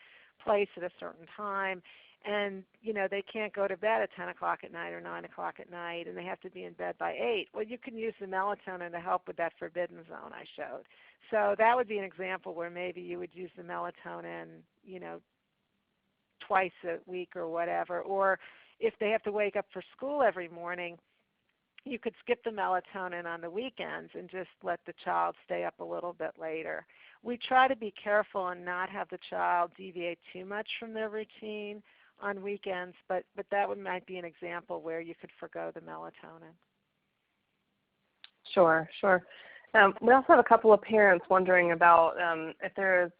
Speaker 2: place at a certain time. And, they can't go to bed at 10 o'clock at night or 9 o'clock at night, and they have to be in bed by 8. Well, you can use the melatonin to help with that forbidden zone I showed. So that would be an example where maybe you would use the melatonin, twice a week or whatever. Or if they have to wake up for school every morning, you could skip the melatonin on the weekends and just let the child stay up a little bit later. We try to be careful and not have the child deviate too much from their routine on weekends, but that might be an example where you could forgo the melatonin.
Speaker 1: Sure. We also have a couple of parents wondering about if there is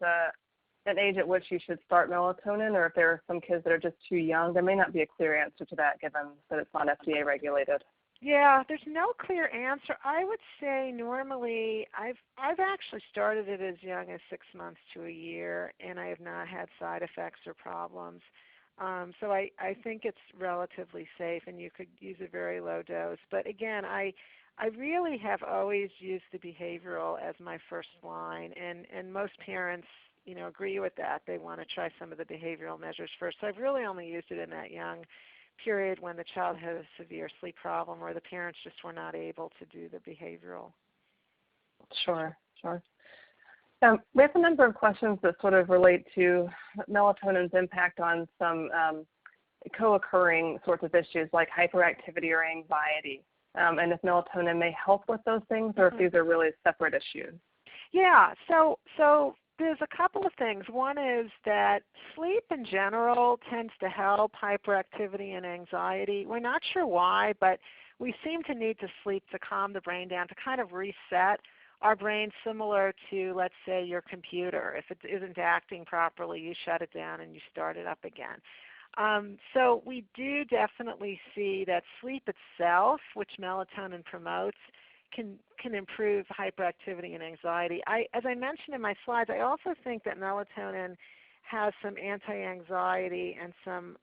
Speaker 1: an age at which you should start melatonin, or if there are some kids that are just too young. There may not be a clear answer to that, given that it's not FDA regulated.
Speaker 2: Yeah, there's no clear answer. I would say normally I've actually started it as young as 6 months to a year, and I have not had side effects or problems. So I think it's relatively safe, and you could use a very low dose. But again, I really have always used the behavioral as my first line, and most parents agree with that. They want to try some of the behavioral measures first. So I've really only used it in that young period when the child had a severe sleep problem or the parents just were not able to do the behavioral.
Speaker 1: Sure. We have a number of questions that sort of relate to melatonin's impact on some co-occurring sorts of issues like hyperactivity or anxiety, and if melatonin may help with those things, or if these are really separate issues.
Speaker 2: Yeah, so there's a couple of things. One is that sleep in general tends to help hyperactivity and anxiety. We're not sure why, but we seem to need to sleep to calm the brain down, to kind of reset our brain, similar to, let's say, your computer. If it isn't acting properly, you shut it down and you start it up again. So we do definitely see that sleep itself, which melatonin promotes, can improve hyperactivity and anxiety. As I mentioned in my slides, I also think that melatonin has some anti-anxiety and some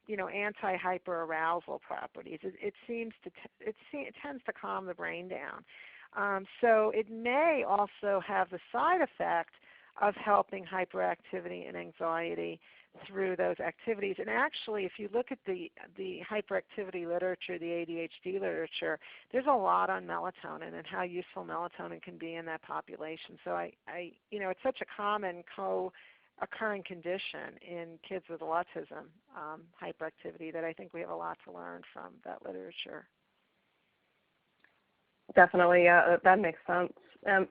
Speaker 2: anti-hyperarousal properties. It tends to calm the brain down. So it may also have the side effect of helping hyperactivity and anxiety through those activities. And actually, if you look at the hyperactivity literature, the ADHD literature, there's a lot on melatonin and how useful melatonin can be in that population. So it's such a common occurring condition in kids with autism, hyperactivity, that I think we have a lot to learn from that literature.
Speaker 1: Definitely, yeah, that makes sense.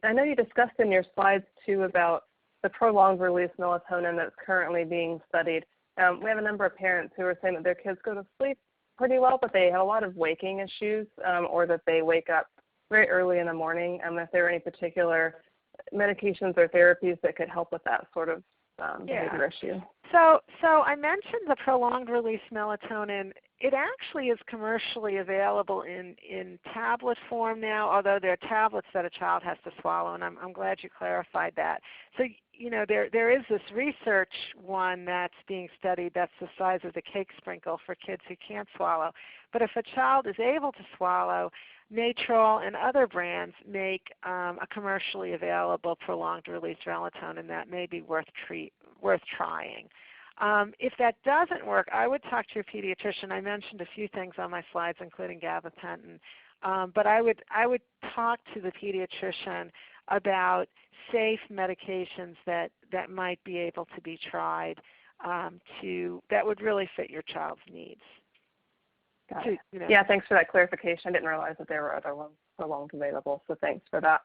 Speaker 1: I know you discussed in your slides too about the prolonged release melatonin that's currently being studied. We have a number of parents who are saying that their kids go to sleep pretty well, but they have a lot of waking issues, or that they wake up very early in the morning. If there are any particular medications or therapies that could help with that sort of behavior issue.
Speaker 2: So I mentioned the prolonged release melatonin. It actually is commercially available in tablet form now, although there are tablets that a child has to swallow, and I'm glad you clarified that. So there is this research one that's being studied that's the size of the cake sprinkle for kids who can't swallow. But if a child is able to swallow, Natrol and other brands make a commercially available prolonged release melatonin that may be worth trying. If that doesn't work, I would talk to your pediatrician. I mentioned a few things on my slides, including gabapentin, but I would talk to the pediatrician about safe medications that might be able to be tried that would really fit your child's needs.
Speaker 1: Got it. Yeah, thanks for that clarification. I didn't realize that there were other ones prolonged available, so thanks for that.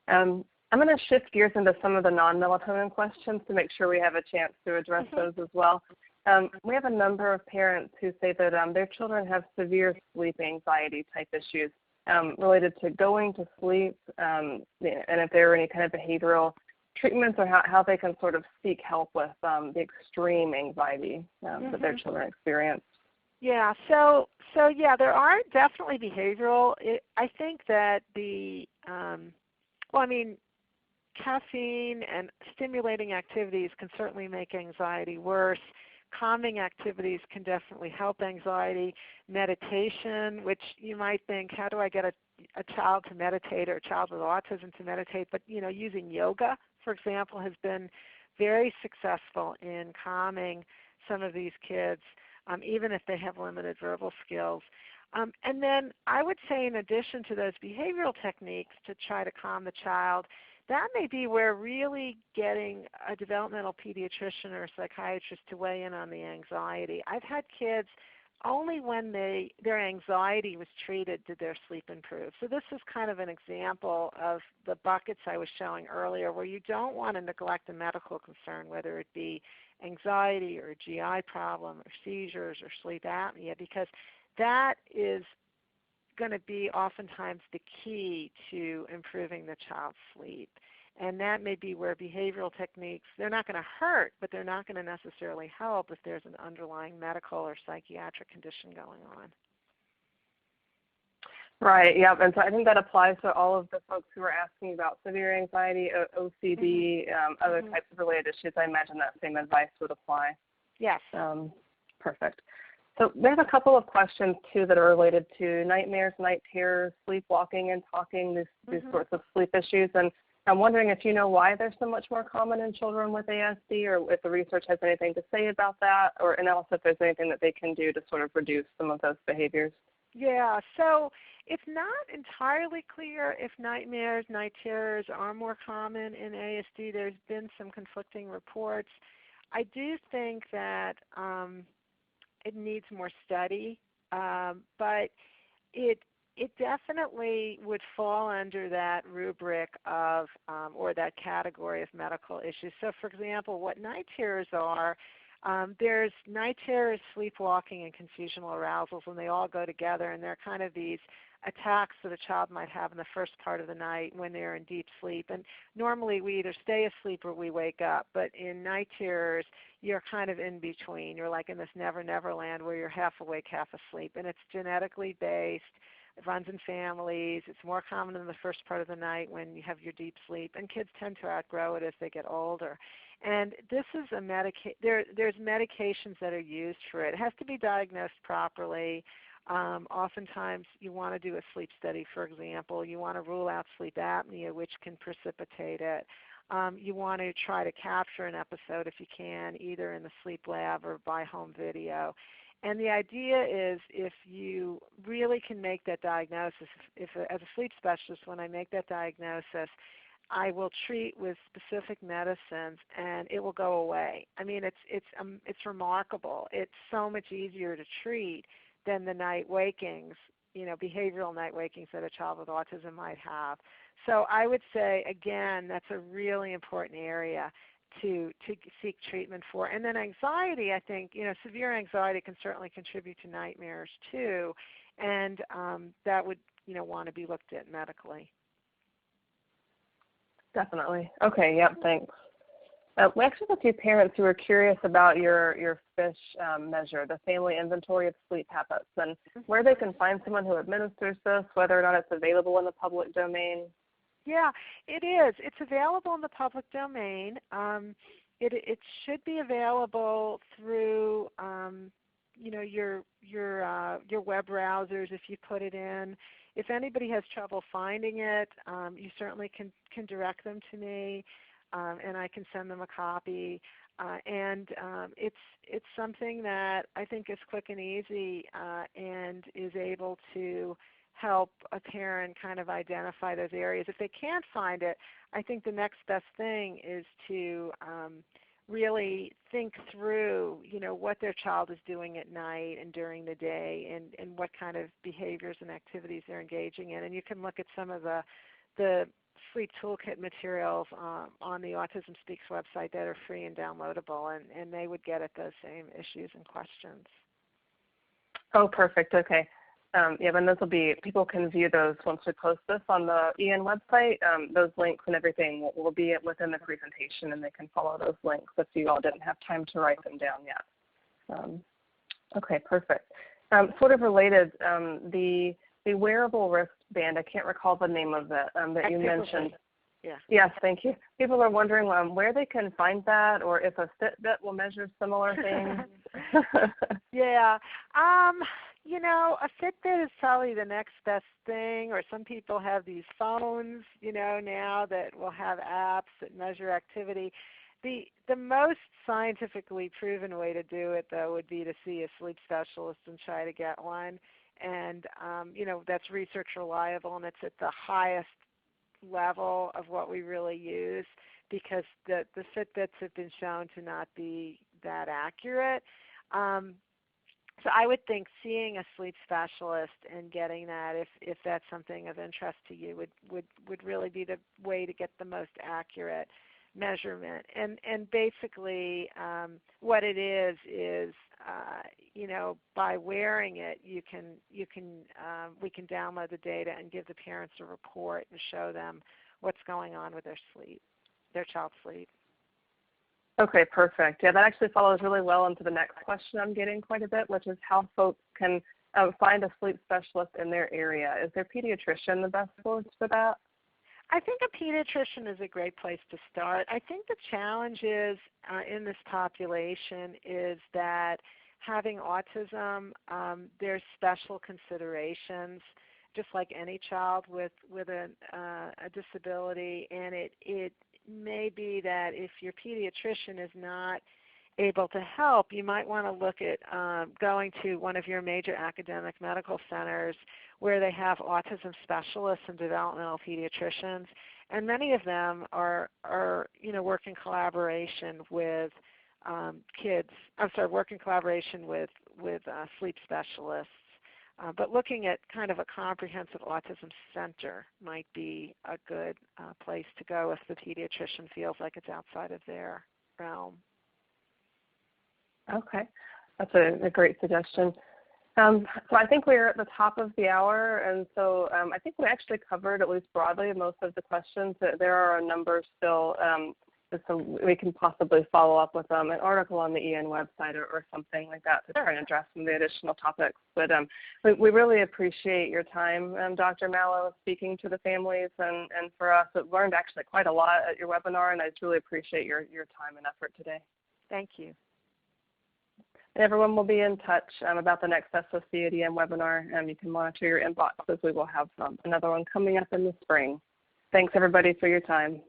Speaker 1: I'm going to shift gears into some of the non-melatonin questions to make sure we have a chance to address those as well. We have a number of parents who say that their children have severe sleep anxiety type issues related to going to sleep, and if there are any kind of behavioral treatments or how they can sort of seek help with the extreme anxiety that their children experience.
Speaker 2: Yeah, so yeah, there are definitely behavioral. I think that caffeine and stimulating activities can certainly make anxiety worse. Calming activities can definitely help anxiety. Meditation, which you might think, how do I get a child to meditate or a child with autism to meditate? But using yoga, for example, has been very successful in calming some of these kids, even if they have limited verbal skills. And then I would say, in addition to those behavioral techniques to try to calm the child, that may be where really getting a developmental pediatrician or a psychiatrist to weigh in on the anxiety. I've had kids, only when their anxiety was treated did their sleep improve. So this is kind of an example of the buckets I was showing earlier, where you don't want to neglect a medical concern, whether it be anxiety or a GI problem or seizures or sleep apnea, because that is going to be oftentimes the key to improving the child's sleep. And that may be where behavioral techniques, they're not going to hurt, but they're not going to necessarily help if there's an underlying medical or psychiatric condition going on.
Speaker 1: Right, yeah, and so I think that applies to all of the folks who are asking about severe anxiety, OCD, other types of related issues. I imagine that same advice would apply.
Speaker 2: Yes.
Speaker 1: Perfect. So we have a couple of questions, too, that are related to nightmares, night terrors, sleepwalking and talking, these sorts of sleep issues. And I'm wondering if you know why they're so much more common in children with ASD, or if the research has anything to say about that, and also if there's anything that they can do to sort of reduce some of those behaviors.
Speaker 2: Yeah, so it's not entirely clear if nightmares, night terrors are more common in ASD. There's been some conflicting reports. I do think that it needs more study, but it definitely would fall under that rubric of or that category of medical issues. So, for example, what night terrors are There's night terrors, sleepwalking, and confusional arousals, and they all go together, and they're kind of these attacks that a child might have in the first part of the night when they're in deep sleep. And normally we either stay asleep or we wake up, but in night terrors, you're kind of in between. You're like in this never land where you're half awake, half asleep, and it's genetically based. It runs in families. It's more common in the first part of the night when you have your deep sleep, and kids tend to outgrow it as they get older. And this is there's medications that are used for it. It has to be diagnosed properly. Oftentimes you want to do a sleep study, for example. You want to rule out sleep apnea, which can precipitate it. You want to try to capture an episode if you can, either in the sleep lab or by home video. And the idea is if you really can make that diagnosis, as a sleep specialist, when I make that diagnosis, I will treat with specific medicines, and it will go away. I mean, it's remarkable. It's so much easier to treat than the night wakings, behavioral night wakings that a child with autism might have. So I would say, again, that's a really important area to seek treatment for. And then anxiety, I think, severe anxiety can certainly contribute to nightmares too, and that would, want to be looked at medically.
Speaker 1: Definitely. Okay, yep, thanks. We actually have a few parents who are curious about your FISH measure, the Family Inventory of Sleep Habits, and where they can find someone who administers this, whether or not it's available in the public domain.
Speaker 2: Yeah, it is. It's available in the public domain. It should be available through your web browsers if you put it in. If anybody has trouble finding it, you certainly can direct them to me, and I can send them a copy. It's something that I think is quick and easy and is able to help a parent kind of identify those areas. If they can't find it, I think the next best thing is to really think through, what their child is doing at night and during the day, and what kind of behaviors and activities they're engaging in. And you can look at some of the sleep toolkit materials on the Autism Speaks website that are free and downloadable, and they would get at those same issues and questions.
Speaker 1: Oh, perfect. Okay. And those will be, people can view those once we post this on the EN website. Those links and everything will be within the presentation, and they can follow those links if you all didn't have time to write them down yet. Okay, perfect. Sort of related, the wearable wristband, I can't recall the name of it that you mentioned.
Speaker 2: Yeah.
Speaker 1: Yes, thank you. People are wondering where they can find that, or if a Fitbit will measure similar things.
Speaker 2: Yeah. A Fitbit is probably the next best thing, or some people have these phones, now that will have apps that measure activity. The most scientifically proven way to do it, though, would be to see a sleep specialist and try to get one. And, that's research reliable, and it's at the highest level of what we really use, because the Fitbits have been shown to not be that accurate. So I would think seeing a sleep specialist and getting that, if that's something of interest to you, would really be the way to get the most accurate measurement. And basically, what it is by wearing it, we can download the data and give the parents a report and show them what's going on with their child's sleep.
Speaker 1: Okay, perfect. Yeah, that actually follows really well into the next question I'm getting quite a bit, which is how folks can find a sleep specialist in their area. Is their pediatrician the best source for that?
Speaker 2: I think a pediatrician is a great place to start. I think the challenge is in this population is that having autism, there's special considerations, just like any child with a disability, and it may be that if your pediatrician is not able to help, you might want to look at going to one of your major academic medical centers where they have autism specialists and developmental pediatricians, and many of them are work in collaboration with work in collaboration with sleep specialists. But looking at kind of a comprehensive autism center might be a good place to go if the pediatrician feels like it's outside of their realm.
Speaker 1: Okay, that's a great suggestion. So I think we're at the top of the hour, and so I think we actually covered, at least broadly, most of the questions. There are a number still, so we can possibly follow up with an article on the EN website or something like that to try and address some of the additional topics. But we really appreciate your time, Dr. Malow, speaking to the families and for us. I've learned actually quite a lot at your webinar, and I just really appreciate your time and effort today.
Speaker 2: Thank you.
Speaker 1: And everyone will be in touch about the next SOC-ADM webinar. You can monitor your inbox as we will have another one coming up in the spring. Thanks, everybody, for your time.